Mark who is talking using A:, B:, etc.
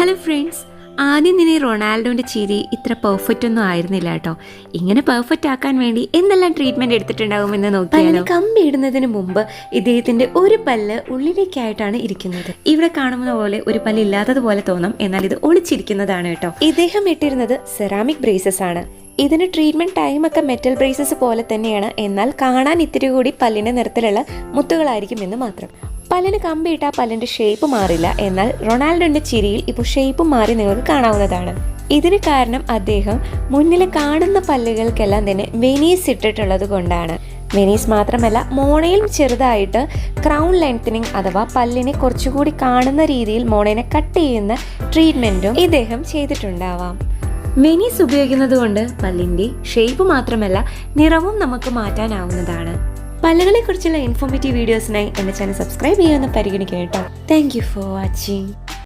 A: Hello friends, ആദ്യം തന്നെ റൊണാൾഡോൻ്റെ ചിരി ഇത്ര പെർഫെക്റ്റ് ഒന്നും ആയിരുന്നില്ല കേട്ടോ. ഇങ്ങനെ പെർഫെക്റ്റ് ആക്കാൻ വേണ്ടി എന്തെല്ലാം ട്രീറ്റ്മെൻറ്റ് എടുത്തിട്ടുണ്ടാവുമെന്ന് നോക്കിയാലോ. കമ്പി ഇടുന്നതിന് മുമ്പ് ഇദ്ദേഹത്തിൻ്റെ ഒരു പല്ല് ഉള്ളിലേക്കായിട്ടാണ് ഇരിക്കുന്നത്. ഇവിടെ കാണുന്ന പോലെ ഒരു പല്ല് ഇല്ലാത്തതുപോലെ തോന്നാം, എന്നാൽ ഇത് ഒളിച്ചിരിക്കുന്നതാണ് കേട്ടോ. ഇദ്ദേഹം ഇട്ടിരുന്നത് സെറാമിക് ബ്രേസസ് ആണ്. ഇതിന് ട്രീറ്റ്മെൻറ്റ് ടൈമൊക്കെ മെറ്റൽ ബ്രേസസ് പോലെ തന്നെയാണ്, എന്നാൽ കാണാൻ ഇത്തിരി കൂടി പല്ലിൻ്റെ നിറത്തിലുള്ള മുത്തുകളായിരിക്കും എന്ന് മാത്രം. പല്ലിന് കമ്പിയിട്ട പല്ലിൻ്റെ ഷേപ്പ് മാറില്ല, എന്നാൽ റൊണാൾഡോൻ്റെ ചിരിയിൽ ഇപ്പോൾ ഷേപ്പ് മാറി നിങ്ങൾക്ക് കാണാവുന്നതാണ്. ഇതിന് കാരണം അദ്ദേഹം മുന്നിൽ കാണുന്ന പല്ലുകൾക്കെല്ലാം തന്നെ വെനീസ് ഇട്ടിട്ടുള്ളത് കൊണ്ടാണ്. വെനീസ് മാത്രമല്ല, മോണയിലും ചെറുതായിട്ട് ക്രൗൺ ലെങ്തനിങ് അഥവാ പല്ലിനെ കുറച്ചുകൂടി കാണുന്ന രീതിയിൽ മോണയെ കട്ട് ചെയ്യുന്ന ട്രീറ്റ്മെൻറ്റും ഇദ്ദേഹം ചെയ്തിട്ടുണ്ടാവാം. വെനീസ് ഉപയോഗിക്കുന്നത് കൊണ്ട് പല്ലിൻ്റെ ഷേപ്പ് മാത്രമല്ല നിറവും നമുക്ക് മാറ്റാനാവുന്നതാണ്. പല്ലുകളെ കുറിച്ചുള്ള ഇൻഫോർമേറ്റീവ് വീഡിയോസിനായി എൻ്റെ ചാനൽ സബ്സ്ക്രൈബ് ചെയ്യുമെന്ന് പരിഗണിക്കുക കേട്ടോ. Thank you for watching.